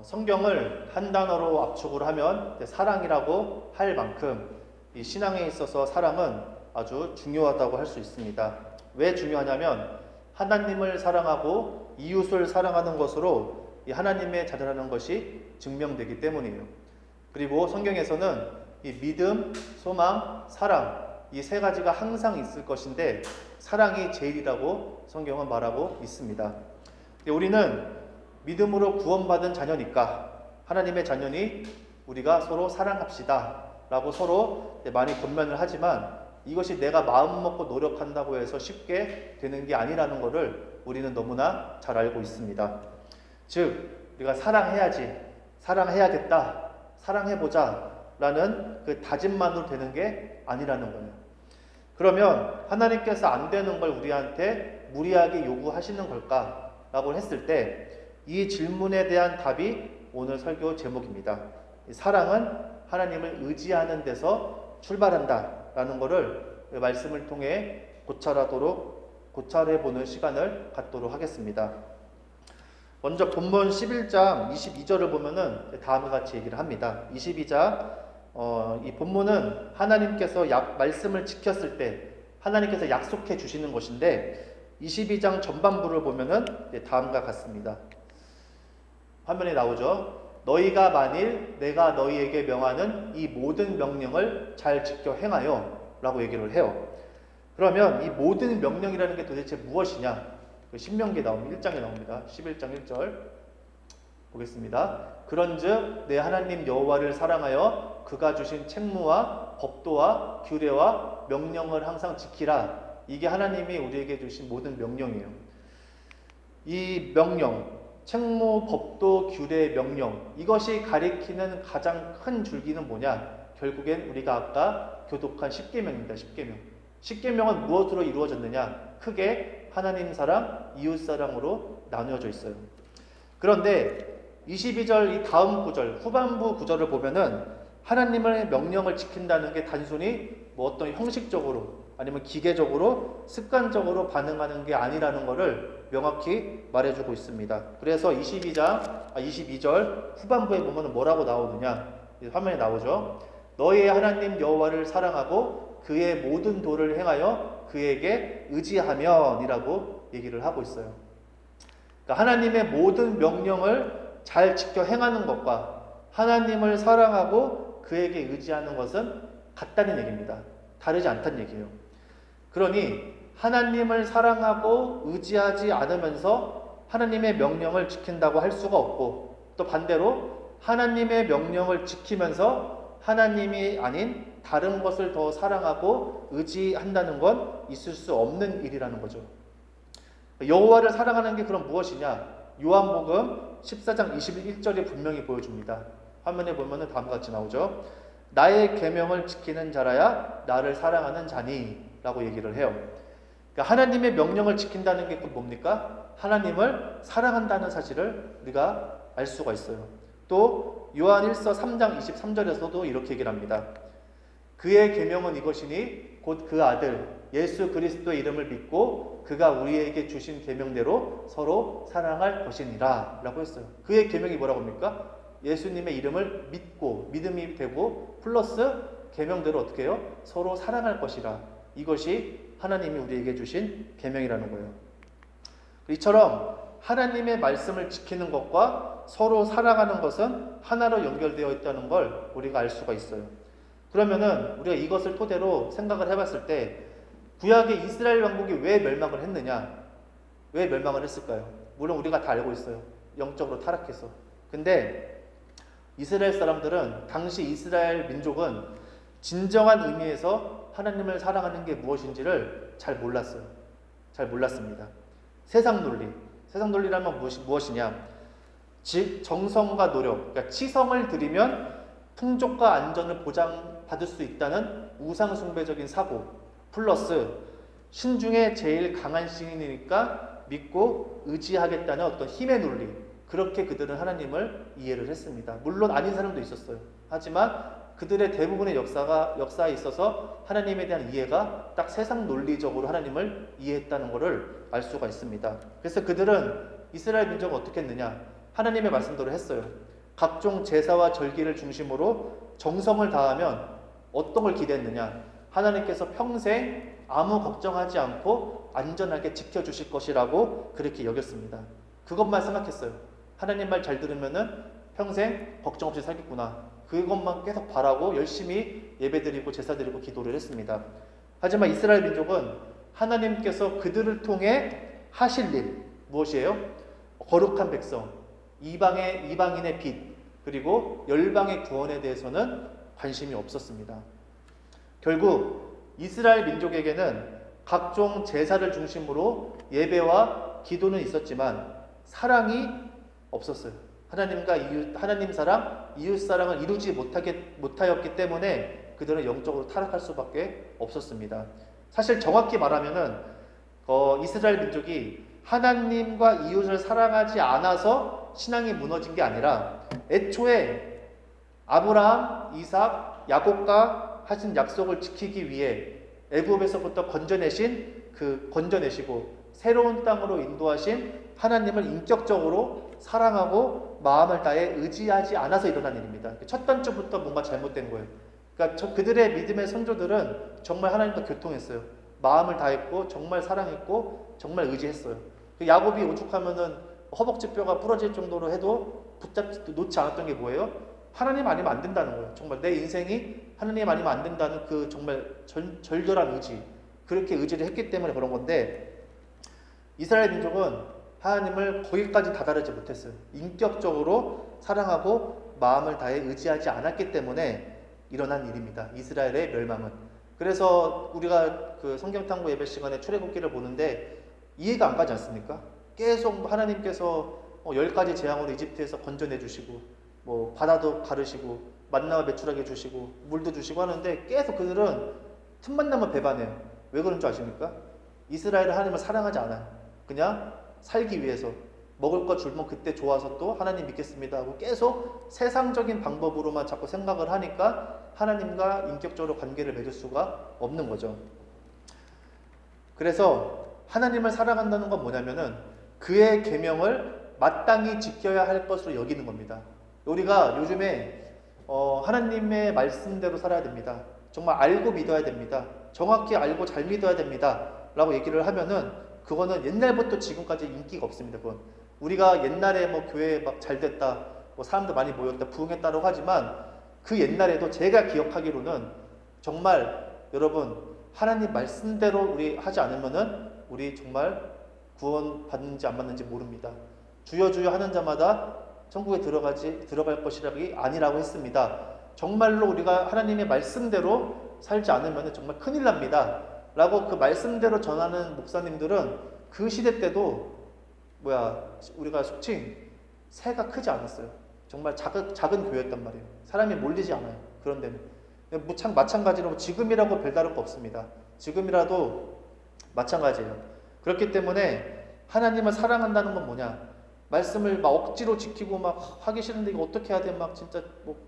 성경을 한 단어로 압축을 하면 사랑이라고 할 만큼 이 신앙에 있어서 사랑은 아주 중요하다고 할 수 있습니다. 왜 중요하냐면 하나님을 사랑하고 이웃을 사랑하는 것으로 이 하나님의 자녀라는 것이 증명되기 때문이에요. 그리고 성경에서는 이 믿음, 소망, 사랑 이 세 가지가 항상 있을 것인데 사랑이 제일이라고 성경은 말하고 있습니다. 우리는 믿음으로 구원받은 자녀니까 하나님의 자녀니 우리가 서로 사랑합시다 라고 서로 많이 권면을 하지만 이것이 내가 마음 먹고 노력한다고 해서 쉽게 되는 게 아니라는 것을 우리는 너무나 잘 알고 있습니다. 즉 우리가 사랑해야지, 사랑해야겠다, 사랑해보자 라는 그 다짐만으로 되는 게 아니라는 거예요. 그러면 하나님께서 안 되는 걸 우리한테 무리하게 요구하시는 걸까? 라고 했을 때 이 질문에 대한 답이 오늘 설교 제목입니다. 사랑은 하나님을 의지하는 데서 출발한다 라는 것을 말씀을 통해 고찰해보는 시간을 갖도록 하겠습니다. 먼저 본문 11장 22절을 보면은 다음과 같이 얘기를 합니다. 22장 이 본문은 하나님께서 말씀을 지켰을 때 하나님께서 약속해 주시는 것인데 22장 전반부를 보면은 다음과 같습니다. 화면에 나오죠. 너희가 만일 내가 너희에게 명하는 이 모든 명령을 잘 지켜 행하여 라고 얘기를 해요. 그러면 이 모든 명령이라는 게 도대체 무엇이냐? 신명기에 나옵니다. 1장에 나옵니다. 11장 1절 보겠습니다. 그런즉 내 하나님 여호와를 사랑하여 그가 주신 책무와 법도와 규례와 명령을 항상 지키라. 이게 하나님이 우리에게 주신 모든 명령이에요. 이 명령, 책무, 법도, 규례, 명령 이것이 가리키는 가장 큰 줄기는 뭐냐? 결국엔 우리가 아까 교독한 10계명입니다. 10계명. 10계명은 무엇으로 이루어졌느냐? 크게 하나님 사랑, 이웃 사랑으로 나누어져 있어요. 그런데 22절 이 다음 구절, 후반부 구절을 보면은 하나님의 명령을 지킨다는 게 단순히 뭐 어떤 형식적으로 아니면 기계적으로 습관적으로 반응하는 게 아니라는 것을 명확히 말해주고 있습니다. 그래서 22절 후반부에 보면 뭐라고 나오느냐? 화면에 나오죠. 너희의 하나님 여호와를 사랑하고 그의 모든 도를 행하여 그에게 의지하면 이라고 얘기를 하고 있어요. 그러니까 하나님의 모든 명령을 잘 지켜 행하는 것과 하나님을 사랑하고 그에게 의지하는 것은 같다는 얘기입니다. 다르지 않다는 얘기예요. 그러니 하나님을 사랑하고 의지하지 않으면서 하나님의 명령을 지킨다고 할 수가 없고 또 반대로 하나님의 명령을 지키면서 하나님이 아닌 다른 것을 더 사랑하고 의지한다는 건 있을 수 없는 일이라는 거죠. 여호와를 사랑하는 게 그럼 무엇이냐? 요한복음 14장 21절에 분명히 보여줍니다. 화면에 보면 다음과 같이 나오죠. 나의 계명을 지키는 자라야 나를 사랑하는 자니 라고 얘기를 해요. 그러니까 하나님의 명령을 지킨다는 게 뭡니까? 하나님을 사랑한다는 사실을 우리가 알 수가 있어요. 또 요한 1서 3장 23절에서도 이렇게 얘기를 합니다. 그의 계명은 이것이니 곧 그 아들 예수 그리스도의 이름을 믿고 그가 우리에게 주신 계명대로 서로 사랑할 것이니라 라고 했어요. 그의 계명이 뭐라고 합니까? 예수님의 이름을 믿고 믿음이 되고 플러스 계명대로 어떻게 해요? 서로 사랑할 것이라. 이것이 하나님이 우리에게 주신 계명이라는 거예요. 이처럼 하나님의 말씀을 지키는 것과 서로 사랑하는 것은 하나로 연결되어 있다는 걸 우리가 알 수가 있어요. 그러면은 우리가 이것을 토대로 생각을 해봤을 때 구약의 이스라엘 왕국이 왜 멸망을 했느냐? 왜 멸망을 했을까요? 물론 우리가 다 알고 있어요. 영적으로 타락해서. 근데 이스라엘 사람들은 당시 이스라엘 민족은 진정한 의미에서 하나님을 사랑하는 게 무엇인지를 잘 몰랐어요. 잘 몰랐습니다. 세상 논리라면 무엇이냐? 즉 정성과 노력, 그러니까 치성을 들이면 풍족과 안전을 보장받을 수 있다는 우상숭배적인 사고 플러스 신중에 제일 강한 신이니까 믿고 의지하겠다는 어떤 힘의 논리, 그렇게 그들은 하나님을 이해를 했습니다. 물론 아닌 사람도 있었어요. 하지만 그들의 대부분의 역사에 있어서 하나님에 대한 이해가 딱 세상 논리적으로 하나님을 이해했다는 것을 알 수가 있습니다. 그래서 그들은 이스라엘 민족은 어떻게 했느냐? 하나님의 말씀대로 했어요. 각종 제사와 절기를 중심으로 정성을 다하면 어떤 걸 기대했느냐? 하나님께서 평생 아무 걱정하지 않고 안전하게 지켜주실 것이라고 그렇게 여겼습니다. 그것만 생각했어요. 하나님 말 잘 들으면은 평생 걱정 없이 살겠구나. 그것만 계속 바라고 열심히 예배드리고 제사드리고 기도를 했습니다. 하지만 이스라엘 민족은 하나님께서 그들을 통해 하실 일 무엇이에요? 거룩한 백성, 이방인의 빛, 그리고 열방의 구원에 대해서는 관심이 없었습니다. 결국 이스라엘 민족에게는 각종 제사를 중심으로 예배와 기도는 있었지만 사랑이 없었어요. 하나님 사랑, 이웃 사랑을 이루지 못하였기 때문에 그들은 영적으로 타락할 수밖에 없었습니다. 사실 정확히 말하면은 이스라엘 민족이 하나님과 이웃을 사랑하지 않아서 신앙이 무너진 게 아니라 애초에 아브라함, 이삭, 야곱과 하신 약속을 지키기 위해 애굽에서부터 건져내시고 새로운 땅으로 인도하신 하나님을 인격적으로 사랑하고 마음을 다해 의지하지 않아서 일어난 일입니다. 첫 단추부터 뭔가 잘못된 거예요. 그러니까 그들의 믿음의 선조들은 정말 하나님과 교통했어요. 마음을 다했고 정말 사랑했고 정말 의지했어요. 야곱이 오죽하면은 허벅지 뼈가 부러질 정도로 해도 놓지 않았던 게 뭐예요? 하나님 아니면 안 된다는 거예요. 정말 내 인생이 하나님 아니면 안 된다는 그 정말 절절한 의지, 그렇게 의지를 했기 때문에 그런 건데, 이스라엘 민족은 하나님을 거기까지 다다르지 못했어요. 인격적으로 사랑하고 마음을 다해 의지하지 않았기 때문에 일어난 일입니다. 이스라엘의 멸망은. 그래서 우리가 그 성경탐구 예배 시간에 출애굽기를 보는데 이해가 안 가지 않습니까? 계속 하나님께서 10가지 재앙으로 이집트에서 건져내 주시고 바다도 가르시고 만나와 매출하게 주시고 물도 주시고 하는데 계속 그들은 틈만 나면 배반해요. 왜 그런 줄 아십니까? 이스라엘은 하나님을 사랑하지 않아요. 그냥 살기 위해서 먹을 거 줄면 그때 좋아서 또 하나님 믿겠습니다 하고 계속 세상적인 방법으로만 자꾸 생각을 하니까 하나님과 인격적으로 관계를 맺을 수가 없는 거죠. 그래서 하나님을 사랑한다는 건 뭐냐면은 그의 계명을 마땅히 지켜야 할 것으로 여기는 겁니다. 우리가 요즘에 하나님의 말씀대로 살아야 됩니다. 정말 알고 믿어야 됩니다. 정확히 알고 잘 믿어야 됩니다 라고 얘기를 하면은 그거는 옛날부터 지금까지 인기가 없습니다. 그건 우리가 옛날에 교회에 막 잘 됐다, 사람들 많이 모였다, 부흥했다고 하지만 그 옛날에도 제가 기억하기로는 정말 여러분 하나님 말씀대로 우리 하지 않으면은 우리 정말 구원 받는지 안 받는지 모릅니다. 주여 주여 하는 자마다 천국에 들어갈 것이라기 아니라고 했습니다. 정말로 우리가 하나님의 말씀대로 살지 않으면 정말 큰일 납니다 라고 그 말씀대로 전하는 목사님들은 그 시대 때도 우리가 속칭 새가 크지 않았어요. 정말 작은 교회였단 말이에요. 사람이 몰리지 않아요. 그런 데는 마찬가지로 지금이라고 별다를 거 없습니다. 지금이라도 마찬가지예요. 그렇기 때문에 하나님을 사랑한다는 건 뭐냐? 말씀을 막 억지로 지키고 막 하기 싫은데 이거 어떻게 해야 돼? 막 진짜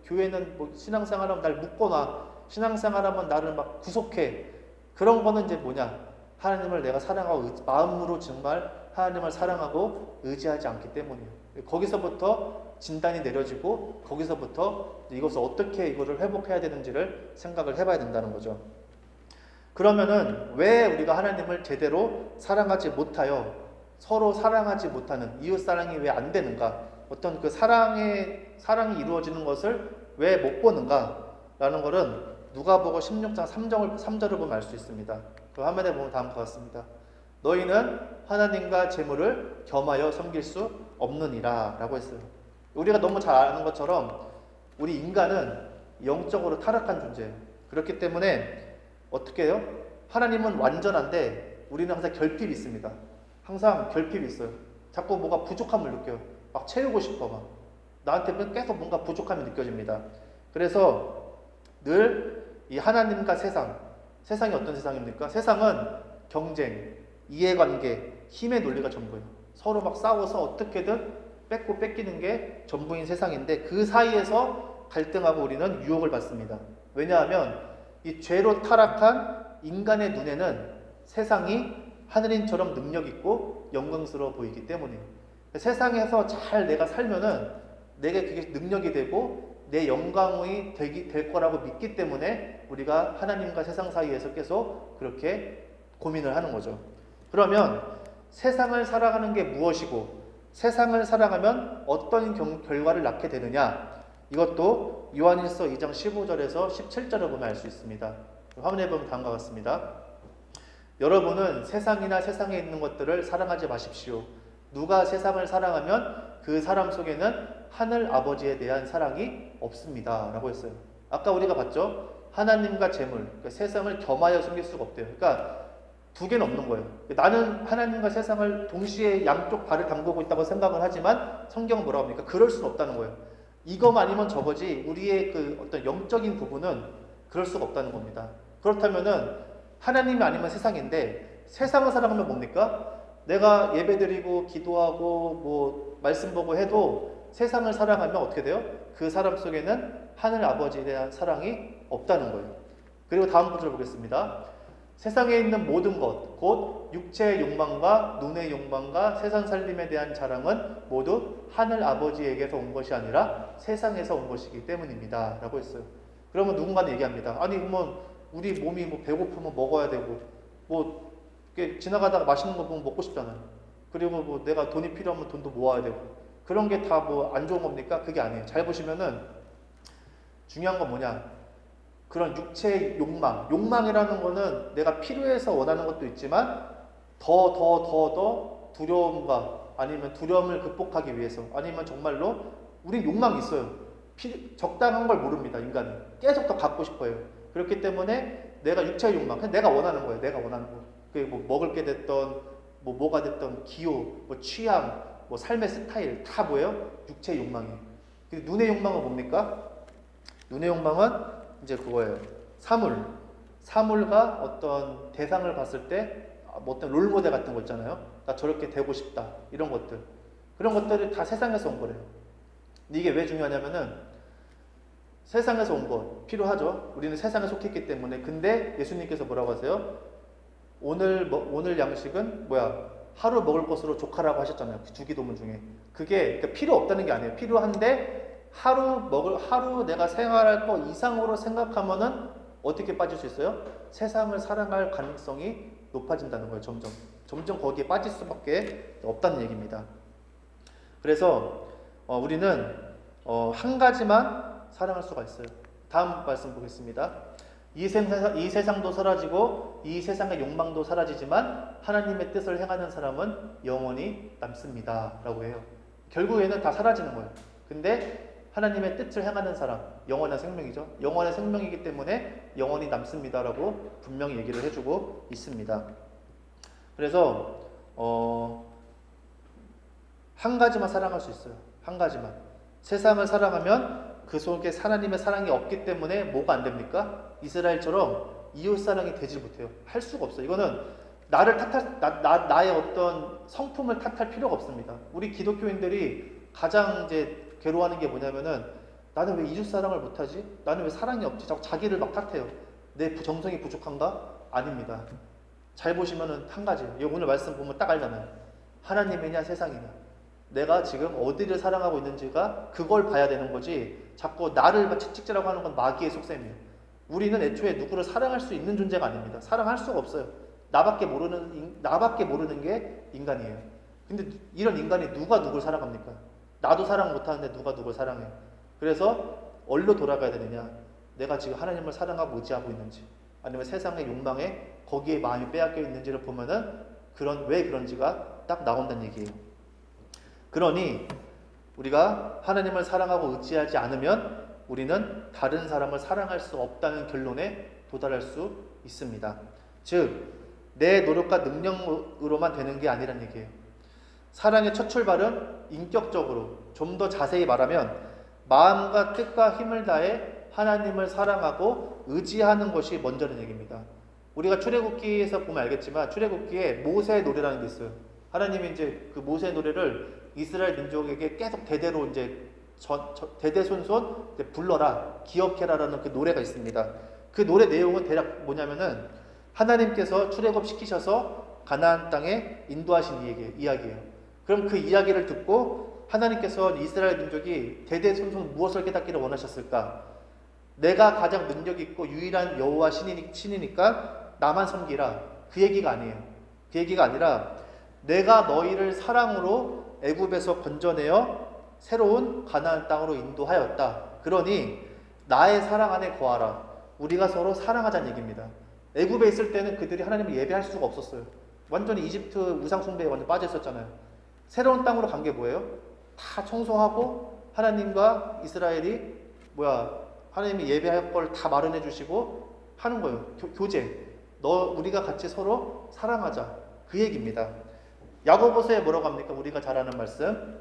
교회는 신앙생활하면 날 묶어놔. 신앙생활하면 나를 막 구속해. 그런 거는 이제 뭐냐? 하나님을 내가 사랑하고 마음으로 정말 하나님을 사랑하고 의지하지 않기 때문이에요. 거기서부터 진단이 내려지고 거기서부터 이것을 어떻게 이거를 회복해야 되는지를 생각을 해봐야 된다는 거죠. 그러면은 왜 우리가 하나님을 제대로 사랑하지 못하여 서로 사랑하지 못하는 이웃사랑이 왜 안 되는가? 어떤 그 사랑이 이루어지는 것을 왜 못 보는가? 라는 것은 누가복음 16장 3절을 보면 알 수 있습니다. 그 화면에 보면 다음과 같습니다. 너희는 하나님과 재물을 겸하여 섬길 수 없느니라 라고 했어요. 우리가 너무 잘 아는 것처럼 우리 인간은 영적으로 타락한 존재예요. 그렇기 때문에 어떻게 해요? 하나님은 완전한데 우리는 항상 결핍이 있습니다. 항상 결핍이 있어요. 자꾸 뭐가 부족함을 느껴요. 막 채우고 싶어. 나한테 계속 뭔가 부족함이 느껴집니다. 그래서 늘 이 하나님과 세상이 어떤 세상입니까? 세상은 경쟁, 이해관계, 힘의 논리가 전부예요. 서로 막 싸워서 어떻게든 뺏기는 게 전부인 세상인데 그 사이에서 갈등하고 우리는 유혹을 받습니다. 왜냐하면 이 죄로 타락한 인간의 눈에는 세상이 하느님처럼 능력 있고 영광스러워 보이기 때문이에요. 세상에서 잘 내가 살면은 내게 그게 능력이 되고 내 영광이 될 거라고 믿기 때문에 우리가 하나님과 세상 사이에서 계속 그렇게 고민을 하는 거죠. 그러면 세상을 살아가는 게 무엇이고 세상을 살아가면 어떤 결과를 낳게 되느냐, 이것도 요한일서 2장 15절에서 17절을 보면 알 수 있습니다. 화면에 보면 다음과 같습니다. 여러분은 세상이나 세상에 있는 것들을 사랑하지 마십시오. 누가 세상을 사랑하면 그 사람 속에는 하늘 아버지에 대한 사랑이 없습니다 라고 했어요. 아까 우리가 봤죠? 하나님과 재물, 그러니까 세상을 겸하여 숨길 수가 없대요. 그러니까 두 개는 없는 거예요. 나는 하나님과 세상을 동시에 양쪽 발을 담그고 있다고 생각을 하지만 성경은 뭐라고 합니까? 그럴 수는 없다는 거예요. 이거만 아니면 저거지 우리의 그 어떤 영적인 부분은 그럴 수가 없다는 겁니다. 그렇다면은 하나님이 아니면 세상인데 세상을 살아가면 뭡니까? 내가 예배드리고 기도하고 뭐 말씀 보고 해도 세상을 살아가면 어떻게 돼요? 그 사람 속에는 하늘 아버지에 대한 사랑이 없다는 거예요. 그리고 다음 구절을 보겠습니다. 세상에 있는 모든 것, 곧 육체의 욕망과 눈의 욕망과 세상 살림에 대한 자랑은 모두 하늘 아버지에게서 온 것이 아니라 세상에서 온 것이기 때문입니다 라고 했어요. 그러면 누군가는 얘기합니다. 아니 그러면 우리 몸이 뭐 배고프면 먹어야 되고 뭐 지나가다가 맛있는 거 보면 먹고 싶잖아요. 그리고 뭐 내가 돈이 필요하면 돈도 모아야 되고 그런 게 다 뭐 안 좋은 겁니까? 그게 아니에요. 잘 보시면은 중요한 건 뭐냐? 그런 육체의 욕망이라는 거는 내가 필요해서 원하는 것도 있지만 더 두려움과 아니면 두려움을 극복하기 위해서 아니면 정말로 우린 욕망이 있어요. 적당한 걸 모릅니다. 인간은 계속 더 갖고 싶어요. 그렇기 때문에 내가 육체의 욕망, 그냥 내가 원하는 거예요. 내가 원하는 거. 그게 뭐 먹을 게 됐던 뭐가 됐던 기호, 뭐 취향, 뭐 삶의 스타일 다 뭐예요? 육체의 욕망이에요. 근데 눈의 욕망은 뭡니까? 눈의 욕망은 이제 그거예요. 사물과 어떤 대상을 봤을 때 뭐 어떤 롤모델 같은 거 있잖아요. 나 저렇게 되고 싶다. 이런 것들. 그런 것들이 다 세상에서 온 거래요. 근데 이게 왜 중요하냐면은 세상에서 온 것 필요하죠. 우리는 세상에 속했기 때문에. 근데 예수님께서 뭐라고 하세요? 오늘 양식은 하루 먹을 것으로 족하라고 하셨잖아요. 그 주기도문 중에. 그게 그러니까 필요 없다는 게 아니에요. 필요한데 하루 내가 생활할 거 이상으로 생각하면은 어떻게 빠질 수 있어요? 세상을 사랑할 가능성이 높아진다는 거예요. 점점 거기에 빠질 수밖에 없다는 얘기입니다. 그래서 우리는 한 가지만 사랑할 수가 있어요. 다음 말씀 보겠습니다. 이 세상도 사라지고 이 세상의 욕망도 사라지지만 하나님의 뜻을 행하는 사람은 영원히 남습니다 라고 해요. 결국에는 다 사라지는 거예요. 근데 하나님의 뜻을 행하는 사람, 영원한 생명이죠. 영원한 생명이기 때문에 영원히 남습니다라고 분명히 얘기를 해주고 있습니다. 그래서 한 가지만 사랑할 수 있어요. 한 가지만. 세상을 사랑하면 그 속에 하나님의 사랑이 없기 때문에 뭐가 안 됩니까? 이스라엘처럼 이웃 사랑이 되지 못해요. 할 수가 없어요. 이거는 나의 어떤 성품을 탓할 필요가 없습니다. 우리 기독교인들이 가장 이제 괴로워하는 게 뭐냐면은 나는 왜 이웃 사랑을 못하지? 나는 왜 사랑이 없지? 자꾸 자기를 막 탓해요. 내 정성이 부족한가? 아닙니다. 잘 보시면은 한 가지예요. 오늘 말씀 보면 딱 알잖아요. 하나님이냐 세상이냐. 내가 지금 어디를 사랑하고 있는지가 그걸 봐야 되는 거지 자꾸 나를 채찍질하고 하는 건 마귀의 속셈이에요. 우리는 애초에 누구를 사랑할 수 있는 존재가 아닙니다. 사랑할 수가 없어요. 나밖에 모르는 게 인간이에요. 근데 이런 인간이 누가 누굴 사랑합니까? 나도 사랑 못하는데 누가 누굴 사랑해. 그래서 어디로 돌아가야 되느냐? 내가 지금 하나님을 사랑하고 의지하고 있는지 아니면 세상의 욕망에 거기에 마음이 빼앗겨 있는지를 보면은 왜 그런지가 딱 나온다는 얘기예요. 그러니 우리가 하나님을 사랑하고 의지하지 않으면 우리는 다른 사람을 사랑할 수 없다는 결론에 도달할 수 있습니다. 즉, 내 노력과 능력으로만 되는 게 아니란 얘기예요. 사랑의 첫 출발은 인격적으로 좀 더 자세히 말하면 마음과 뜻과 힘을 다해 하나님을 사랑하고 의지하는 것이 먼저는 얘기입니다. 우리가 출애굽기에서 보면 알겠지만 출애굽기에 모세의 노래라는 게 있어요. 하나님이 이제 그 모세의 노래를 이스라엘 민족에게 계속 대대로 이제 대대손손 불러라, 기억해라라는 그 노래가 있습니다. 그 노래 내용은 대략 뭐냐면은 하나님께서 출애굽 시키셔서 가나안 땅에 인도하신 이야기예요. 그럼 그 이야기를 듣고 하나님께서 이스라엘 민족이 대대손손 무엇을 깨닫기를 원하셨을까? 내가 가장 능력 있고 유일한 여호와 신이니까 나만 섬기라. 그 얘기가 아니에요. 그 얘기가 아니라 내가 너희를 사랑으로 애굽에서 건져내어 새로운 가나안 땅으로 인도하였다. 그러니 나의 사랑 안에 거하라. 우리가 서로 사랑하자는 얘기입니다. 애굽에 있을 때는 그들이 하나님을 예배할 수가 없었어요. 완전히 이집트 우상 숭배에 완전 빠져 있었잖아요. 새로운 땅으로 간 게 뭐예요? 다 청소하고 하나님과 이스라엘이 하나님이 예배할 걸 다 마련해 주시고 하는 거예요. 교제. 우리가 같이 서로 사랑하자. 그 얘기입니다. 야고보서에 뭐라고 합니까? 우리가 잘 아는 말씀.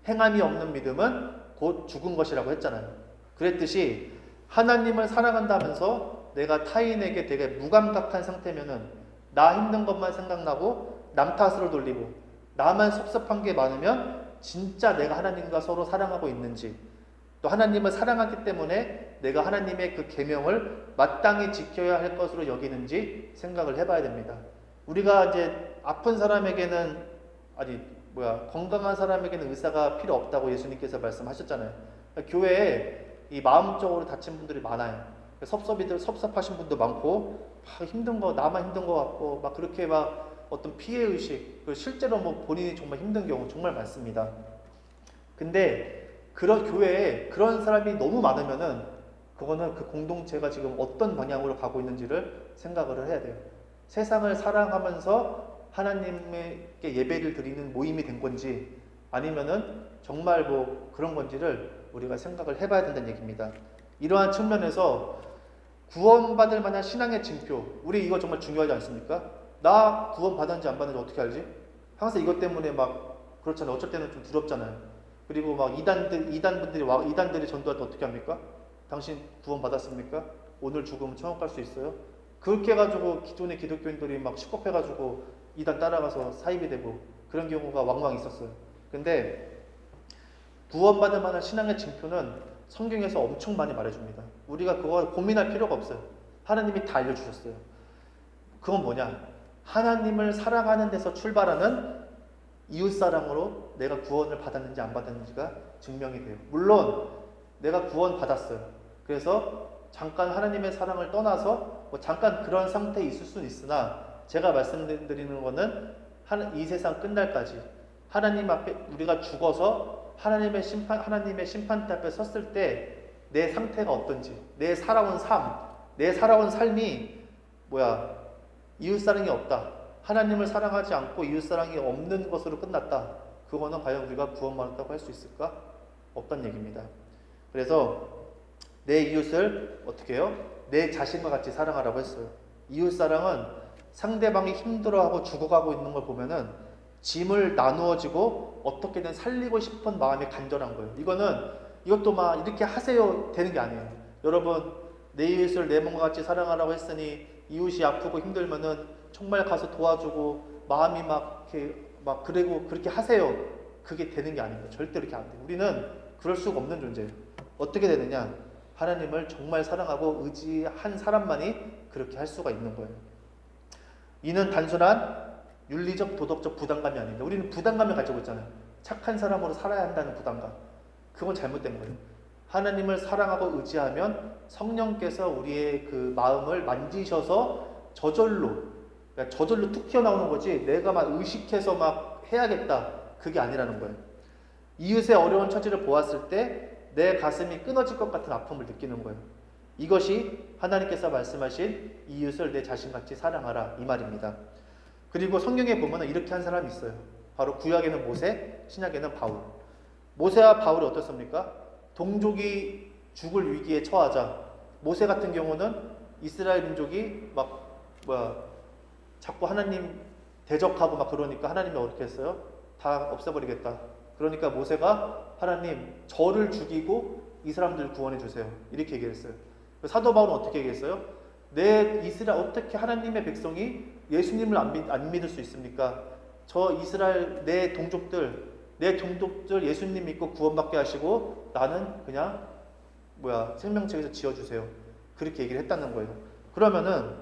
행함이 없는 믿음은 곧 죽은 것이라고 했잖아요. 그랬듯이 하나님을 사랑한다면서 내가 타인에게 되게 무감각한 상태면은 나 힘든 것만 생각나고 남 탓으로 돌리고 나만 섭섭한 게 많으면 진짜 내가 하나님과 서로 사랑하고 있는지, 또 하나님을 사랑하기 때문에 내가 하나님의 그 계명을 마땅히 지켜야 할 것으로 여기는지 생각을 해봐야 됩니다. 우리가 이제 아픈 사람에게는 건강한 사람에게는 의사가 필요 없다고 예수님께서 말씀하셨잖아요. 그러니까 교회에 이 마음적으로 다친 분들이 많아요. 섭섭하신 분도 많고 힘든 거 나만 힘든 거 같고 그렇게 어떤 피해 의식, 실제로 본인이 정말 힘든 경우 정말 많습니다. 근데 그런 교회에 그런 사람이 너무 많으면은 그거는 그 공동체가 지금 어떤 방향으로 가고 있는지를 생각을 해야 돼요. 세상을 사랑하면서 하나님께 예배를 드리는 모임이 된 건지 아니면은 정말 그런 건지를 우리가 생각을 해봐야 된다는 얘기입니다. 이러한 측면에서 구원받을 만한 신앙의 징표, 우리 이거 정말 중요하지 않습니까? 나 구원 받았는지 안 받았는지 어떻게 알지? 항상 이것 때문에 그렇잖아요. 어쩔 때는 좀 두렵잖아요. 그리고 이단들이 전도할 때 어떻게 합니까? 당신 구원 받았습니까? 오늘 죽으면 천국 갈 수 있어요? 그렇게 해가지고 기존의 기독교인들이 식겁해가지고 이단 따라가서 사입이 되고 그런 경우가 왕왕 있었어요. 근데 구원받을 만한 신앙의 징표는 성경에서 엄청 많이 말해줍니다. 우리가 그거 고민할 필요가 없어요. 하나님이 다 알려주셨어요. 그건 뭐냐? 하나님을 사랑하는 데서 출발하는 이웃사랑으로 내가 구원을 받았는지 안 받았는지가 증명이 돼요. 물론 내가 구원 받았어요. 그래서 잠깐 하나님의 사랑을 떠나서 잠깐 그런 상태에 있을 수는 있으나 제가 말씀드리는 거는 이 세상 끝날까지 하나님 앞에 우리가 죽어서 하나님의 심판대 앞에 섰을 때 내 상태가 어떤지, 내 살아온 삶이 이웃사랑이 없다, 하나님을 사랑하지 않고 이웃사랑이 없는 것으로 끝났다. 그거는 과연 우리가 구원받았다고 할 수 있을까? 없다는 얘기입니다. 그래서 내 이웃을 어떻게 해요? 내 자신과 같이 사랑하라고 했어요. 이웃사랑은 상대방이 힘들어하고 죽어가고 있는 걸 보면은 짐을 나누어지고 어떻게든 살리고 싶은 마음이 간절한 거예요. 이것도 이렇게 하세요 되는 게 아니에요. 여러분, 내 이웃을 내 몸과 같이 사랑하라고 했으니 이웃이 아프고 힘들면은 정말 가서 도와주고 마음이 그리고 그렇게 하세요. 그게 되는 게 아닙니다. 절대 그렇게 안 돼요. 우리는 그럴 수가 없는 존재예요. 어떻게 되느냐? 하나님을 정말 사랑하고 의지한 사람만이 그렇게 할 수가 있는 거예요. 이는 단순한 윤리적, 도덕적 부담감이 아닙니다. 우리는 부담감을 가지고 있잖아요. 착한 사람으로 살아야 한다는 부담감. 그건 잘못된 거예요. 하나님을 사랑하고 의지하면 성령께서 우리의 그 마음을 만지셔서 저절로 툭 튀어나오는 거지 내가 의식해서 해야겠다, 그게 아니라는 거예요. 이웃의 어려운 처지를 보았을 때 내 가슴이 끊어질 것 같은 아픔을 느끼는 거예요. 이것이 하나님께서 말씀하신 이웃을 내 자신같이 사랑하라, 이 말입니다. 그리고 성경에 보면 이렇게 한 사람이 있어요. 바로 구약에는 모세, 신약에는 바울. 모세와 바울이 어떻습니까? 동족이 죽을 위기에 처하자 모세 같은 경우는 이스라엘 민족이 자꾸 하나님 대적하고 그러니까 하나님이 어떻게 했어요? 다 없애버리겠다. 그러니까 모세가 하나님, 저를 죽이고 이 사람들 구원해 주세요, 이렇게 얘기했어요. 사도 바울은 어떻게 얘기했어요? 내 이스라엘, 어떻게 하나님의 백성이 예수님을 안 믿을 수 있습니까? 저 이스라엘 내 동족들 예수님 믿고 구원받게 하시고 나는 그냥 생명책에서 지어주세요. 그렇게 얘기를 했다는 거예요. 그러면은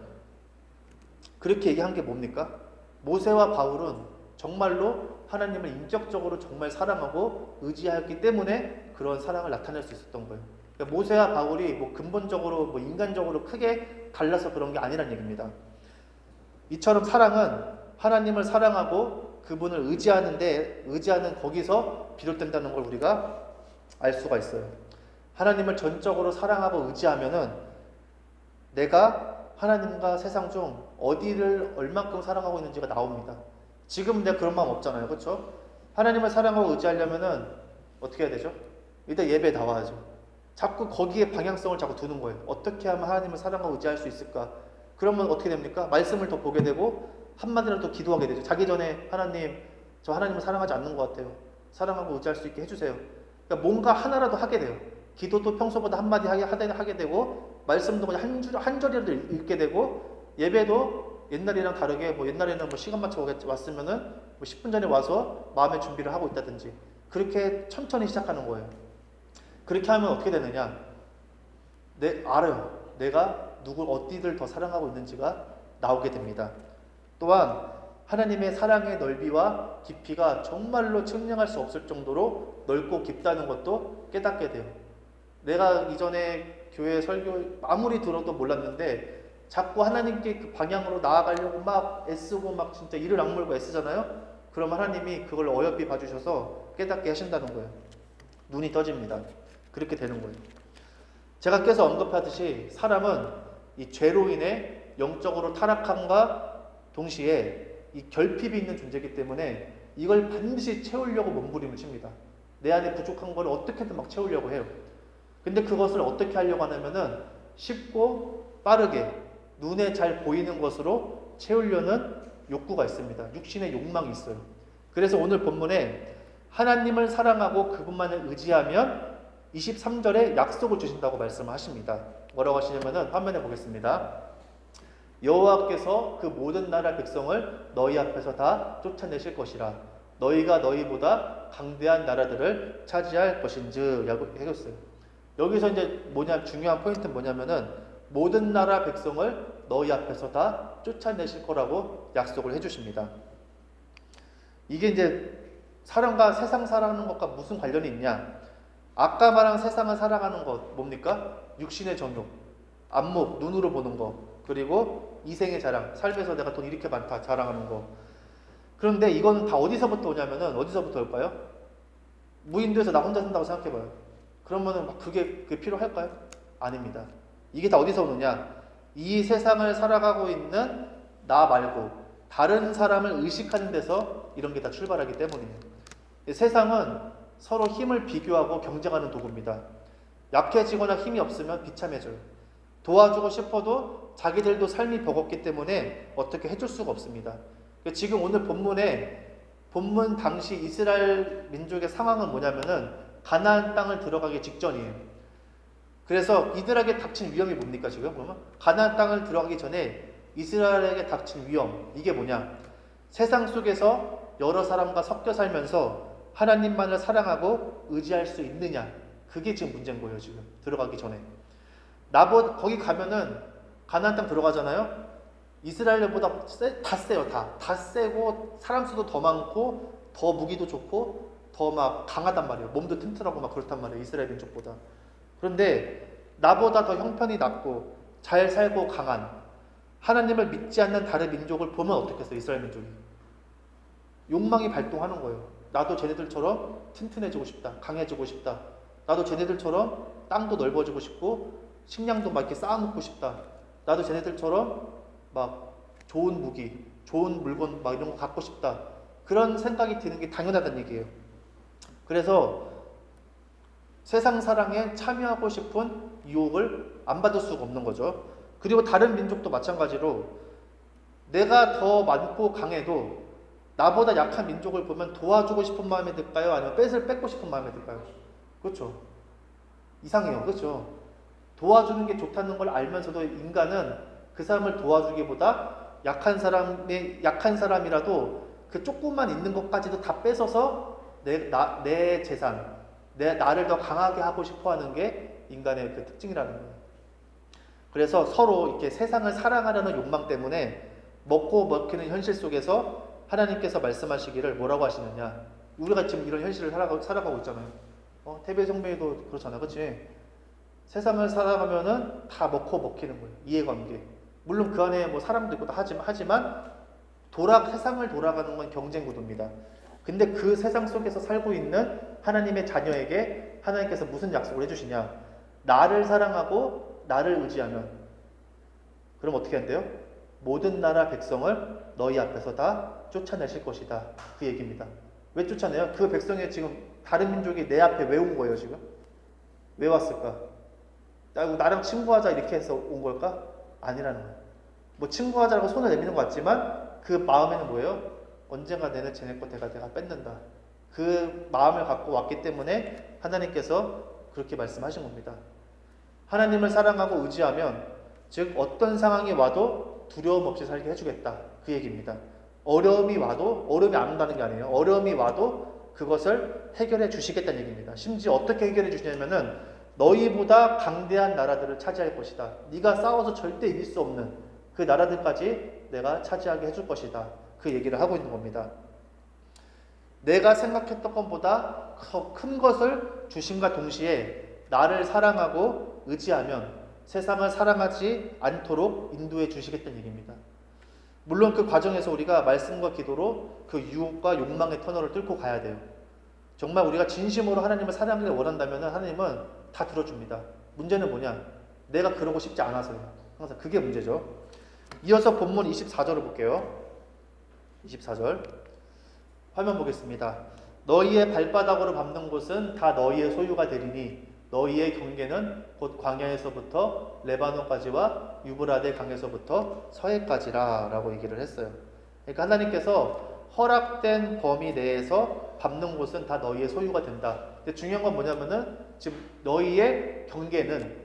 그렇게 얘기한 게 뭡니까? 모세와 바울은 정말로 하나님을 인격적으로 정말 사랑하고 의지하였기 때문에 그런 사랑을 나타낼 수 있었던 거예요. 그러니까 모세와 바울이 뭐 근본적으로 뭐 인간적으로 크게 달라서 그런 게 아니란 얘기입니다. 이처럼 사랑은 하나님을 사랑하고 그분을 의지하는 거기서 비롯된다는 걸 우리가 알 수가 있어요. 하나님을 전적으로 사랑하고 의지하면은 내가 하나님과 세상 중 어디를 얼만큼 사랑하고 있는지가 나옵니다. 지금 내가 그런 마음 없잖아요. 그렇죠? 하나님을 사랑하고 의지하려면은 어떻게 해야 되죠? 일단 예배에 나와야죠. 자꾸 거기에 방향성을 자꾸 두는 거예요. 어떻게 하면 하나님을 사랑하고 의지할 수 있을까? 그러면 어떻게 됩니까? 말씀을 더 보게 되고 한마디라도 기도하게 되죠. 자기 전에 하나님, 저 하나님을 사랑하지 않는 것 같아요. 사랑하고 의지할 수 있게 해주세요. 그러니까 뭔가 하나라도 하게 돼요. 기도도 평소보다 한마디 하게 되고 말씀도 그냥 한 절이라도 읽게 되고 예배도 옛날이랑 다르게 뭐 옛날에는 뭐 시간 맞춰 왔으면은 뭐 10분 전에 와서 마음의 준비를 하고 있다든지 그렇게 천천히 시작하는 거예요. 그렇게 하면 어떻게 되느냐? 알아요. 내가 누굴 어디를 더 사랑하고 있는지가 나오게 됩니다. 또한 하나님의 사랑의 넓이와 깊이가 정말로 측량할 수 없을 정도로 넓고 깊다는 것도 깨닫게 돼요. 내가 이전에 교회 설교 아무리 들어도 몰랐는데 자꾸 하나님께 그 방향으로 나아가려고 막 애쓰고 막 진짜 이를 악물고 애쓰잖아요. 그럼 하나님이 그걸 어여삐 봐주셔서 깨닫게 하신다는 거예요. 눈이 떠집니다. 그렇게 되는 거예요. 제가 계속 언급하듯이 사람은 이 죄로 인해 영적으로 타락함과 동시에 이 결핍이 있는 존재이기 때문에 이걸 반드시 채우려고 몸부림을 칩니다. 내 안에 부족한 걸 어떻게든 막 채우려고 해요. 근데 그것을 어떻게 하려고 하냐면은 쉽고 빠르게 눈에 잘 보이는 것으로 채우려는 욕구가 있습니다. 육신의 욕망이 있어요. 그래서 오늘 본문에 하나님을 사랑하고 그분만을 의지하면 23절에 약속을 주신다고 말씀을 하십니다. 뭐라고 하시냐면은 화면에 보겠습니다. 여호와께서 그 모든 나라 백성을 너희 앞에서 다 쫓아내실 것이라. 너희가 너희보다 강대한 나라들을 차지할 것인즉 라고 해줬어요. 여기서 이제 중요한 포인트는 뭐냐면은 모든 나라 백성을 너희 앞에서 다 쫓아내실 거라고 약속을 해주십니다. 이게 이제 사람과 세상 살아가는 것과 무슨 관련이 있냐? 아까 말한 세상을 살아가는 것 뭡니까? 육신의 정욕, 안목, 눈으로 보는 거, 그리고 이생의 자랑, 삶에서 내가 돈 이렇게 많다 자랑하는 거. 그런데 이건 다 어디서부터 오냐면은 어디서부터 올까요? 무인도에서 나 혼자 산다고 생각해봐요. 그러면은 막 그게 필요할까요? 아닙니다. 이게 다 어디서 오느냐? 이 세상을 살아가고 있는 나 말고 다른 사람을 의식하는 데서 이런 게 다 출발하기 때문이에요. 세상은 서로 힘을 비교하고 경쟁하는 도구입니다. 약해지거나 힘이 없으면 비참해져요. 도와주고 싶어도 자기들도 삶이 버겁기 때문에 어떻게 해줄 수가 없습니다. 지금 오늘 본문 당시 이스라엘 민족의 상황은 뭐냐면은 가나안 땅을 들어가기 직전이에요. 그래서 이들에게 닥친 위험이 뭡니까 지금? 그러면 가나안 땅을 들어가기 전에 이스라엘에게 닥친 위험, 이게 뭐냐? 세상 속에서 여러 사람과 섞여 살면서 하나님만을 사랑하고 의지할 수 있느냐? 그게 지금 문제인 거예요. 지금 들어가기 전에 거기 가면은 가나안 땅 들어가잖아요. 이스라엘보다 다 세요. 다 세고 사람 수도 더 많고 더 무기도 좋고 더 막 강하단 말이에요. 몸도 튼튼하고 막 그렇단 말이에요. 이스라엘 민족보다. 그런데 나보다 더 형편이 낮고 잘 살고 강한 하나님을 믿지 않는 다른 민족을 보면 어떻겠어요? 이스라엘 민족이 욕망이 발동하는 거예요. 나도 쟤네들처럼 튼튼해지고 싶다. 강해지고 싶다. 나도 쟤네들처럼 땅도 넓어지고 싶고 식량도 막 이렇게 쌓아놓고 싶다. 나도 쟤네들처럼 막 좋은 무기, 좋은 물건 막 이런 거 갖고 싶다. 그런 생각이 드는 게 당연하다는 얘기예요. 그래서 세상 사랑에 참여하고 싶은 유혹을 안 받을 수가 없는 거죠. 그리고 다른 민족도 마찬가지로 내가 더 많고 강해도 나보다 약한 민족을 보면 도와주고 싶은 마음이 들까요? 아니면 뺏고 싶은 마음이 들까요? 그렇죠. 이상해요. 그렇죠. 도와주는 게 좋다는 걸 알면서도 인간은 그 사람을 도와주기보다 약한 사람이라도 그 조금만 있는 것까지도 다 뺏어서 내 재산, 나를 더 강하게 하고 싶어 하는 게 인간의 그 특징이라는 거예요. 그래서 서로 이렇게 세상을 사랑하려는 욕망 때문에 먹고 먹히는 현실 속에서 하나님께서 말씀하시기를 뭐라고 하시느냐. 우리가 지금 이런 현실을 살아가고 있잖아요. 태배 성배도 그렇잖아, 그렇지? 세상을 살아가면은 다 먹고 먹히는 거예요. 이해관계. 물론 그 안에 뭐 사람도 있고 하지만 세상을 돌아가는 건 경쟁 구도입니다. 근데 그 세상 속에서 살고 있는 하나님의 자녀에게 하나님께서 무슨 약속을 해주시냐? 나를 사랑하고 나를 의지하면, 그럼 어떻게 한대요? 모든 나라 백성을 너희 앞에서 다 쫓아내실 것이다. 그 얘기입니다. 왜 쫓아내요? 그 백성이 지금 다른 민족이 내 앞에 왜 온 거예요, 지금? 왜 왔을까? 나랑 친구하자 이렇게 해서 온 걸까? 아니라는 거예요. 뭐 친구하자라고 손을 내미는 것 같지만 그 마음에는 뭐예요? 언젠가 쟤네 거 내가 뺏는다. 그 마음을 갖고 왔기 때문에 하나님께서 그렇게 말씀하신 겁니다. 하나님을 사랑하고 의지하면, 즉 어떤 상황이 와도 두려움 없이 살게 해주겠다. 그 얘기입니다. 어려움이 와도, 어려움이 안 온다는 게 아니에요. 어려움이 와도 그것을 해결해 주시겠다는 얘기입니다. 심지어 어떻게 해결해 주시냐면은 너희보다 강대한 나라들을 차지할 것이다. 네가 싸워서 절대 이길 수 없는 그 나라들까지 내가 차지하게 해줄 것이다. 그 얘기를 하고 있는 겁니다. 내가 생각했던 것보다 더 큰 것을 주심과 동시에 나를 사랑하고 의지하면 세상을 사랑하지 않도록 인도해 주시겠다는 얘기입니다. 물론 그 과정에서 우리가 말씀과 기도로 그 유혹과 욕망의 터널을 뚫고 가야 돼요. 정말 우리가 진심으로 하나님을 사랑하기를 원한다면 하나님은 다 들어줍니다. 문제는 뭐냐? 내가 그러고 싶지 않아서요. 항상 그게 문제죠. 이어서 본문 24절을 볼게요. 24절 화면 보겠습니다. 너희의 발바닥으로 밟는 곳은 다 너희의 소유가 되리니 너희의 경계는 곧 광야에서부터 레바논까지와 유브라데 강에서부터 서해까지라 라고 얘기를 했어요. 그러니까 하나님께서 허락된 범위 내에서 밟는 곳은 다 너희의 소유가 된다. 근데 중요한 건 뭐냐면은 지금 너희의 경계는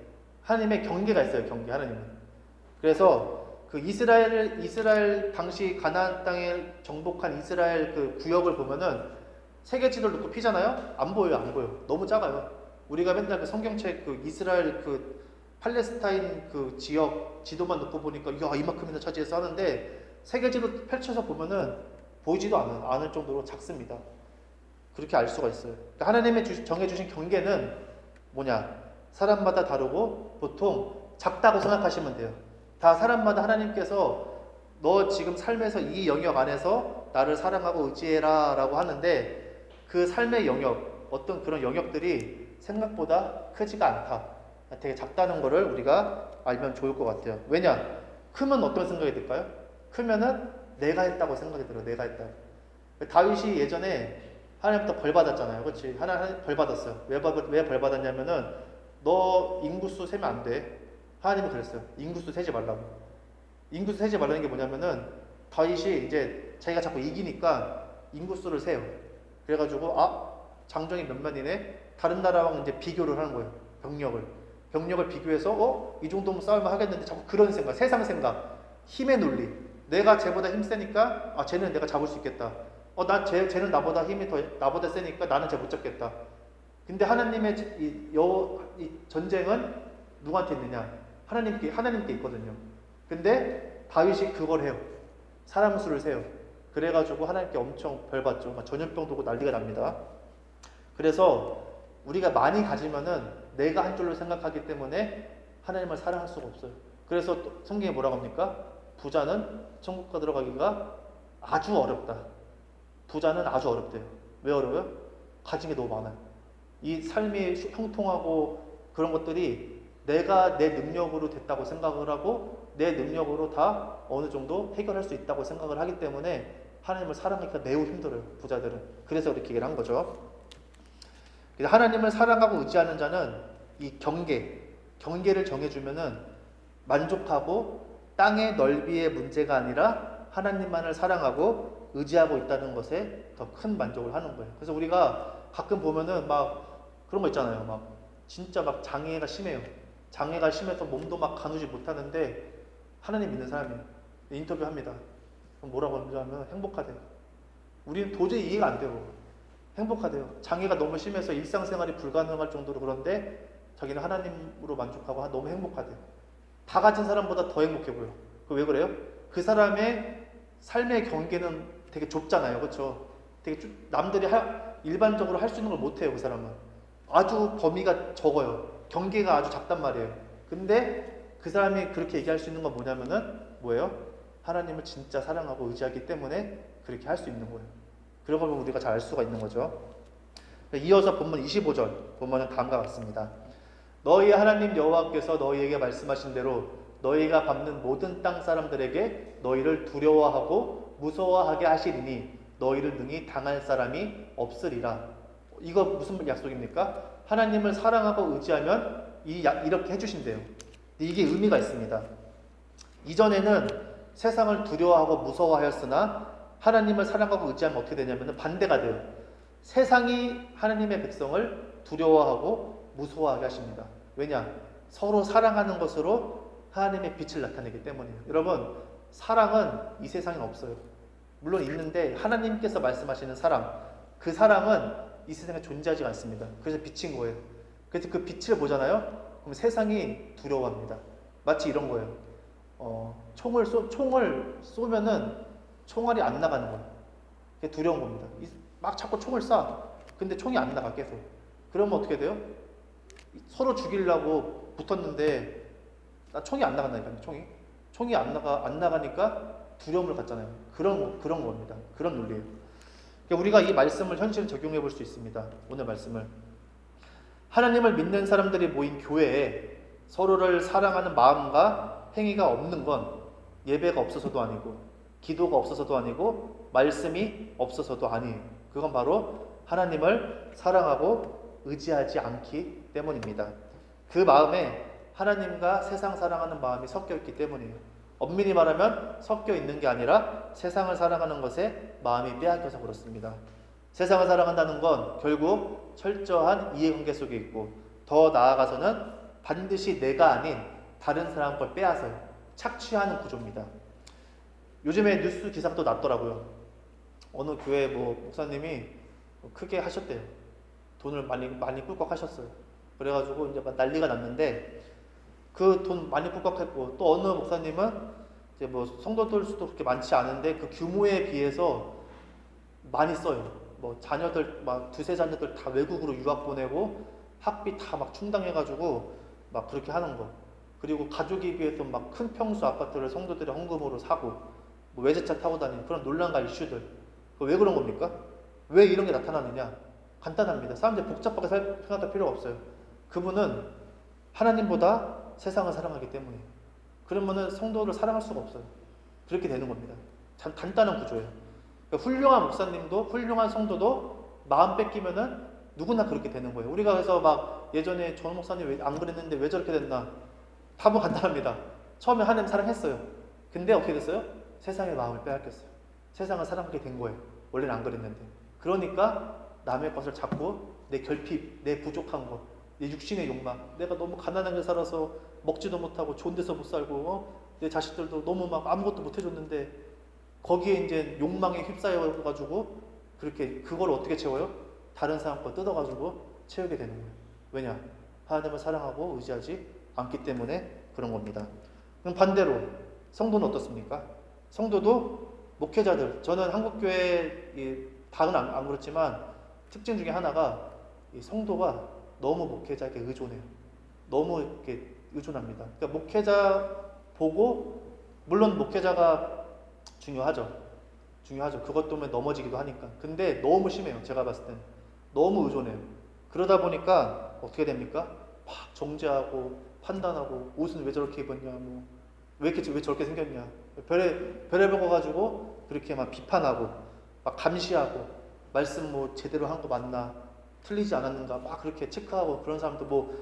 하나님의 경계가 있어요. 경계 하나님은. 그래서 그 이스라엘 당시 가나안 땅에 정복한 이스라엘 그 구역을 보면은 세계 지도를 놓고 피잖아요. 안 보여요. 안 보여. 너무 작아요. 우리가 맨날 그 성경책 그 이스라엘 그 팔레스타인 그 지역 지도만 놓고 보니까 야 이만큼이나 차지해서 하는데 세계 지도 펼쳐서 보면은 보이지도 않을 정도로 작습니다. 그렇게 알 수가 있어요. 그러니까 하나님의 정해주신 경계는 뭐냐? 사람마다 다르고 보통 작다고 생각하시면 돼요. 다 사람마다 하나님께서 너 지금 삶에서 이 영역 안에서 나를 사랑하고 의지해라 라고 하는데 그 삶의 영역, 어떤 그런 영역들이 생각보다 크지가 않다. 되게 작다는 거를 우리가 알면 좋을 것 같아요. 왜냐? 크면 어떤 생각이 들까요? 크면은 내가 했다고 생각이 들어요. 내가 했다. 다윗이 예전에 하나님부터 벌 받았잖아요. 그렇지? 하나님 벌 받았어요. 왜 벌 받았냐면은 너 인구수 세면 안 돼. 하나님이 그랬어요. 인구수 세지 말라고. 인구수 세지 말라는 게 뭐냐면은 다윗이 이제 자기가 자꾸 이기니까 인구수를 세요. 그래가지고 장정이 몇만이네. 다른 나라랑 이제 비교를 하는 거예요. 병력을 비교해서 이 정도면 싸우면 하겠는데 자꾸 그런 생각, 세상 생각, 힘의 논리. 내가 쟤보다 힘 세니까 쟤는 내가 잡을 수 있겠다. 쟤는 나보다 힘이 나보다 세니까 나는 쟤 못 잡겠다. 근데 하나님의 이 전쟁은 누구한테 있느냐? 하나님께 있거든요. 근데 다윗이 그걸 해요. 사람 수를 세요. 그래가지고 하나님께 엄청 벌 받죠. 막 전염병 도고 난리가 납니다. 그래서 우리가 많이 가지면은 내가 한 줄로 생각하기 때문에 하나님을 사랑할 수가 없어요. 그래서 성경에 뭐라고 합니까? 부자는 천국가 들어가기가 아주 어렵다. 부자는 아주 어렵대요. 왜 어려워요? 가진 게 너무 많아요. 이 삶이 형통하고 그런 것들이 내가 내 능력으로 됐다고 생각을 하고 내 능력으로 다 어느 정도 해결할 수 있다고 생각을 하기 때문에 하나님을 사랑하기가 매우 힘들어요. 부자들은. 그래서 이렇게 얘기를 한 거죠. 하나님을 사랑하고 의지하는 자는 이 경계를 정해주면은 만족하고 땅의 넓이의 문제가 아니라 하나님만을 사랑하고 의지하고 있다는 것에 더 큰 만족을 하는 거예요. 그래서 우리가 가끔 보면은 막 그런 거 있잖아요. 막 진짜 막 장애가 심해요. 장애가 심해서 몸도 막 가누지 못하는데 하나님 믿는 사람이에요. 인터뷰합니다. 그럼 뭐라고 하냐면 행복하대요. 우리는 도저히 이해가 안 돼요. 행복하대요. 장애가 너무 심해서 일상생활이 불가능할 정도로 그런데 자기는 하나님으로 만족하고 너무 행복하대요. 다 가진 사람보다 더 행복해 보여. 왜 그래요? 그 사람의 삶의 경계는 되게 좁잖아요, 그렇죠? 되게 남들이 일반적으로 할 수 있는 걸 못해요, 그 사람은. 아주 범위가 적어요. 경계가 아주 작단 말이에요. 근데 그 사람이 그렇게 얘기할 수 있는 건 뭐냐면은 뭐예요? 하나님을 진짜 사랑하고 의지하기 때문에 그렇게 할 수 있는 거예요. 그런 걸 우리가 잘 알 수가 있는 거죠. 이어서 본문 25절 보면은 다음과 같습니다. 너희 하나님 여호와께서 너희에게 말씀하신 대로 너희가 밟는 모든 땅 사람들에게 너희를 두려워하고 무서워하게 하시리니 너희를 능히 당할 사람이 없으리라. 이거 무슨 약속입니까? 하나님을 사랑하고 의지하면 이렇게 해주신대요. 이게 의미가 있습니다. 이전에는 세상을 두려워하고 무서워하였으나 하나님을 사랑하고 의지하면 어떻게 되냐면 반대가 돼요. 세상이 하나님의 백성을 두려워하고 무서워하게 하십니다. 왜냐? 서로 사랑하는 것으로 하나님의 빛을 나타내기 때문이에요. 여러분, 사랑은 이 세상에 없어요. 물론 있는데 하나님께서 말씀하시는 사랑, 그 사랑은 이 세상에 존재하지 않습니다. 그래서 빛인 거예요. 그래서 그 빛을 보잖아요. 그럼 세상이 두려워합니다. 마치 이런 거예요. 총을 쏘면은 총알이 안 나가는 거예요. 그게 두려운 겁니다. 막 자꾸 총을 쏴. 근데 총이 안 나가 계속. 그러면 어떻게 돼요? 서로 죽이려고 붙었는데 총이 안 나간다니까요. 총이 안 나가니까 두려움을 갖잖아요. 그런 겁니다. 그런 논리예요. 그러니까 우리가 이 말씀을 현실에 적용해 볼 수 있습니다. 오늘 말씀을 하나님을 믿는 사람들이 모인 교회에 서로를 사랑하는 마음과 행위가 없는 건 예배가 없어서도 아니고 기도가 없어서도 아니고 말씀이 없어서도 아니에요. 그건 바로 하나님을 사랑하고 의지하지 않기 때문입니다. 그 마음에 하나님과 세상 사랑하는 마음이 섞여 있기 때문이에요. 엄밀히 말하면 섞여 있는 게 아니라 세상을 사랑하는 것에 마음이 빼앗겨서 그렇습니다. 세상을 사랑한다는 건 결국 철저한 이해관계 속에 있고 더 나아가서는 반드시 내가 아닌 다른 사람 걸 빼앗아요. 착취하는 구조입니다. 요즘에 뉴스 기사가 또 났더라고요. 어느 교회 목사님이 크게 하셨대요. 돈을 많이 꿀꺽 하셨어요. 그래가지고 이제 막 난리가 났는데 그 돈 많이 꿀꺽했고 또 어느 목사님은 이제 성도들 수도 그렇게 많지 않은데 그 규모에 비해서 많이 써요. 자녀들 두세 자녀들 다 외국으로 유학 보내고 학비 다 막 충당해가지고 막 그렇게 하는 거. 그리고 가족에 비해서 막 큰 평수 아파트를 성도들이 헌금으로 사고 외제차 타고 다니는 그런 논란과 이슈들. 왜 그런 겁니까? 왜 이런 게 나타나느냐? 간단합니다. 사람들이 복잡하게 생각할 필요가 없어요. 그분은 하나님보다 세상을 사랑하기 때문에. 그러면은 성도를 사랑할 수가 없어요. 그렇게 되는 겁니다. 참 간단한 구조예요. 그러니까 훌륭한 목사님도 훌륭한 성도도 마음 뺏기면은 누구나 그렇게 되는 거예요. 우리가 그래서 막 예전에 전 목사님 왜 안 그랬는데 왜 저렇게 됐나? 답은 간단합니다. 처음에 하나님 사랑했어요. 근데 어떻게 됐어요? 세상의 마음을 빼앗겼어요. 세상을 사랑하게 된 거예요. 원래는 안 그랬는데. 그러니까 남의 것을 잡고 내 결핍, 내 부족한 것, 내 육신의 욕망, 내가 너무 가난하게 살아서 먹지도 못하고 좋은 데서 못 살고 내 자식들도 너무 막 아무것도 못 해줬는데 거기에 이제 욕망에 휩싸여가지고 그렇게 그걸 어떻게 채워요? 다른 사람 거 뜯어가지고 채우게 되는 거예요. 왜냐? 하나님을 사랑하고 의지하지 않기 때문에 그런 겁니다. 그럼 반대로 성도는 어떻습니까? 성도도 목회자들, 저는 한국교회 다는 안 그렇지만 특징 중에 하나가 이 성도가 너무 목회자에게 의존해요. 너무 이렇게 의존합니다. 그러니까 목회자 보고 물론 목회자가 중요하죠. 그것 때문에 넘어지기도 하니까. 근데 너무 심해요. 제가 봤을 땐 너무 의존해요. 그러다 보니까 어떻게 됩니까? 막 정죄하고 판단하고 옷은 왜 저렇게 입었냐, 왜 저렇게 생겼냐, 별의별 거 가지고 그렇게 막 비판하고 막 감시하고 말씀 제대로 한 거 맞나, 틀리지 않았는가 막 그렇게 체크하고 그런 사람도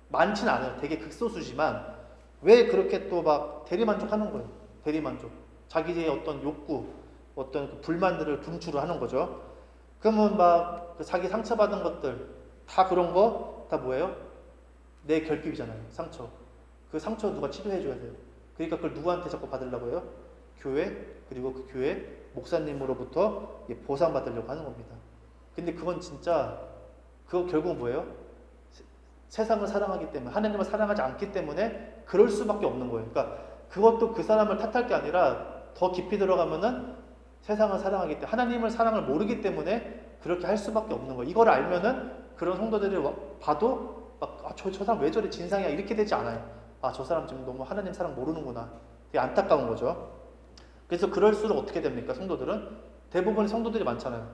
많지는 않아요. 되게 극소수지만 왜 그렇게 또 막 대리만족하는 거예요. 대리만족. 자기의 어떤 욕구, 어떤 그 불만들을 분출을 하는 거죠. 그러면 그 자기 상처받은 것들 다 그런 거 다 뭐예요? 내 결핍이잖아요. 상처. 그 상처 누가 치료해줘야 돼요. 그러니까 그걸 누구한테 자꾸 받으려고 해요? 교회, 그리고 그 교회 목사님으로부터 보상받으려고 하는 겁니다. 근데 그건 진짜 그거 결국은 뭐예요? 세상을 사랑하기 때문에, 하나님을 사랑하지 않기 때문에 그럴 수밖에 없는 거예요. 그러니까 그것도 그 사람을 탓할 게 아니라 더 깊이 들어가면은 세상을 사랑하기 때문에, 하나님을 사랑을 모르기 때문에 그렇게 할 수밖에 없는 거예요. 이걸 알면은 그런 성도들이 봐도 막 저 사람 왜 저래 진상이야 이렇게 되지 않아요. 저 사람 지금 너무 하나님 사랑 모르는구나. 되게 안타까운 거죠. 그래서 그럴수록 어떻게 됩니까? 성도들은 대부분의 성도들이 많잖아요.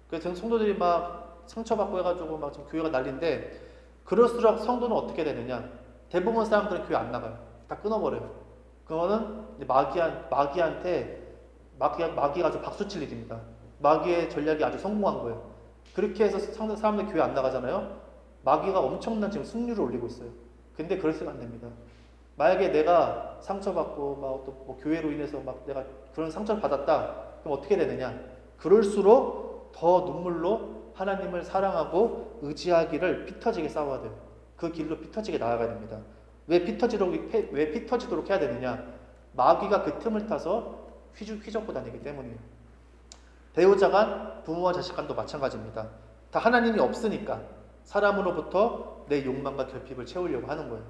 그래서 성도들이 막 상처받고 해가지고 막 지금 교회가 난리인데, 그럴수록 성도는 어떻게 되느냐? 대부분 사람들은 교회 안 나가요. 다 끊어버려요. 그거는 마귀가 아주 박수칠 일입니다. 마귀의 전략이 아주 성공한 거예요. 그렇게 해서 사람들 교회 안 나가잖아요. 마귀가 엄청난 지금 승률을 올리고 있어요. 근데 그럴수록 안 됩니다. 만약에 내가 상처받고 또 교회로 인해서 내가 그런 상처를 받았다. 그럼 어떻게 되느냐? 그럴수록 더 눈물로 하나님을 사랑하고 의지하기를 피 터지게 싸워야 돼요. 그 길로 피 터지게 나아가야 됩니다. 왜 피 터지도록 해야 되느냐? 마귀가 그 틈을 타서 휘젓고 다니기 때문이에요. 배우자 간, 부모와 자식 간도 마찬가지입니다. 다 하나님이 없으니까 사람으로부터 내 욕망과 결핍을 채우려고 하는 거예요.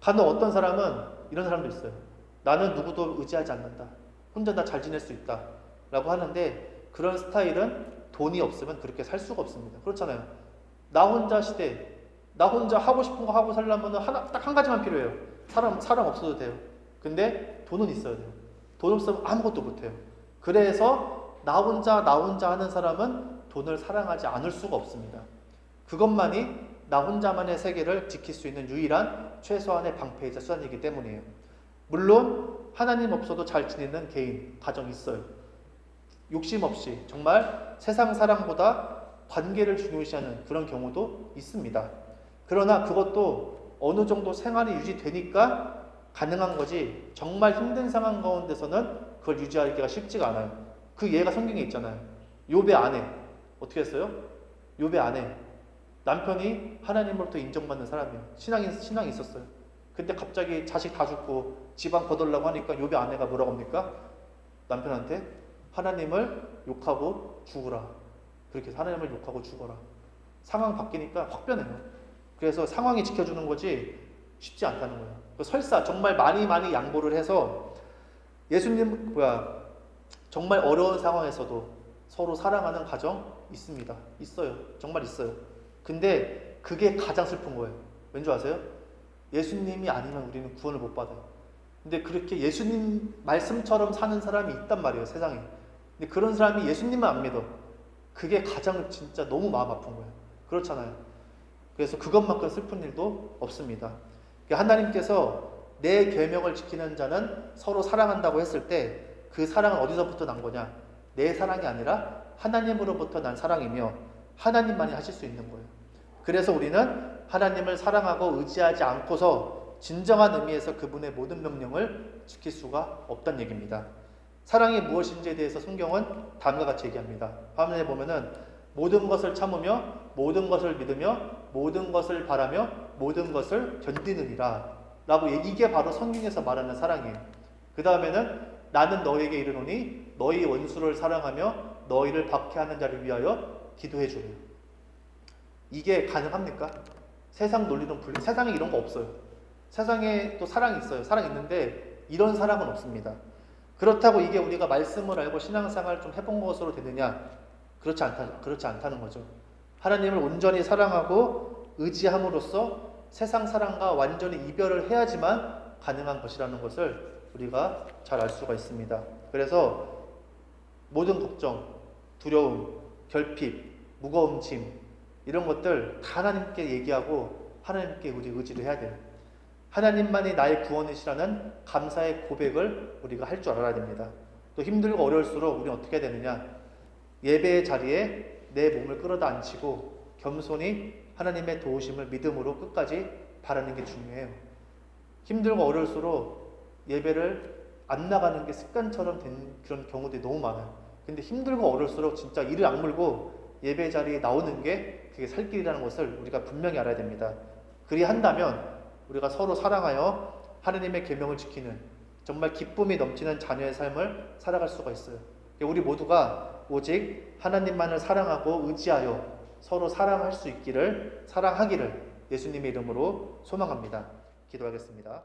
간혹 어떤 사람은 이런 사람도 있어요. 나는 누구도 의지하지 않는다. 혼자 다 잘 지낼 수 있다. 라고 하는데, 그런 스타일은 돈이 없으면 그렇게 살 수가 없습니다. 그렇잖아요. 나 혼자 시대, 나 혼자 하고 싶은 거 하고 살려면 딱 한 가지만 필요해요. 사람 없어도 돼요. 근데 돈은 있어야 돼요. 돈 없으면 아무것도 못해요. 그래서 나 혼자 하는 사람은 돈을 사랑하지 않을 수가 없습니다. 그것만이 나 혼자만의 세계를 지킬 수 있는 유일한 최소한의 방패이자 수단이기 때문이에요. 물론 하나님 없어도 잘 지내는 개인, 가정 있어요. 욕심 없이 정말 세상 사랑보다 관계를 중요시하는 그런 경우도 있습니다. 그러나 그것도 어느 정도 생활이 유지되니까 가능한 거지, 정말 힘든 상황 가운데서는 그걸 유지하기가 쉽지가 않아요. 그 예가 성경에 있잖아요. 욥의 아내 어떻게 했어요? 욥의 아내 남편이 하나님으로부터 인정받는 사람이에요. 신앙이 있었어요. 근데 갑자기 자식 다 죽고 집안 거덜라고 하니까 욥의 아내가 뭐라고 합니까? 남편한테 하나님을 욕하고 죽으라. 그렇게 해서 하나님을 욕하고 죽어라. 상황 바뀌니까 확 변해요. 그래서 상황이 지켜주는 거지 쉽지 않다는 거예요. 설사 정말 많이 양보를 해서 정말 어려운 상황에서도 서로 사랑하는 가정 있습니다. 있어요. 정말 있어요. 근데 그게 가장 슬픈 거예요. 왠지 아세요? 예수님이 아니면 우리는 구원을 못 받아요. 근데 그렇게 예수님 말씀처럼 사는 사람이 있단 말이에요, 세상에. 근데 그런 사람이 예수님만 안 믿어. 그게 가장 진짜 너무 마음 아픈 거예요. 그렇잖아요. 그래서 그것만큼 슬픈 일도 없습니다. 하나님께서 내 계명을 지키는 자는 서로 사랑한다고 했을 때, 그 사랑은 어디서부터 난 거냐? 내 사랑이 아니라 하나님으로부터 난 사랑이며 하나님만이 하실 수 있는 거예요. 그래서 우리는 하나님을 사랑하고 의지하지 않고서 진정한 의미에서 그분의 모든 명령을 지킬 수가 없다는 얘기입니다. 사랑이 무엇인지에 대해서 성경은 다음과 같이 얘기합니다. 화면에 보면은 모든 것을 참으며 모든 것을 믿으며 모든 것을 바라며 모든 것을 견디느니라 라고, 이게 바로 성경에서 말하는 사랑이에요. 그 다음에는 나는 너에게 이르노니 너희 원수를 사랑하며 너희를 박해하는 자를 위하여 기도해 주래요. 이게 가능합니까? 세상 논리는 세상에 이런 거 없어요. 세상에 또 사랑이 있어요. 사랑이 있는데 이런 사랑은 없습니다. 그렇다고 이게 우리가 말씀을 알고 신앙생활을 좀 해본 것으로 되느냐? 그렇지 않다는 거죠. 하나님을 온전히 사랑하고 의지함으로써 세상 사랑과 완전히 이별을 해야지만 가능한 것이라는 것을 우리가 잘 알 수가 있습니다. 그래서 모든 걱정, 두려움, 결핍, 무거운 짐 이런 것들 다 하나님께 얘기하고 하나님께 우리 의지를 해야 돼요. 하나님만이 나의 구원이시라는 감사의 고백을 우리가 할 줄 알아야 됩니다. 또 힘들고 어려울수록 우리는 어떻게 해야 되느냐? 예배의 자리에 내 몸을 끌어다 앉히고 겸손히 하나님의 도우심을 믿음으로 끝까지 바라는 게 중요해요. 힘들고 어려울수록 예배를 안 나가는 게 습관처럼 된 그런 경우들이 너무 많아요. 근데 힘들고 어려울수록 진짜 이를 악물고 예배 자리에 나오는 게 그게 살 길이라는 것을 우리가 분명히 알아야 됩니다. 그리 한다면 우리가 서로 사랑하여 하나님의 계명을 지키는 정말 기쁨이 넘치는 자녀의 삶을 살아갈 수가 있어요. 우리 모두가 오직 하나님만을 사랑하고 의지하여 서로 사랑하기를 예수님의 이름으로 소망합니다. 기도하겠습니다.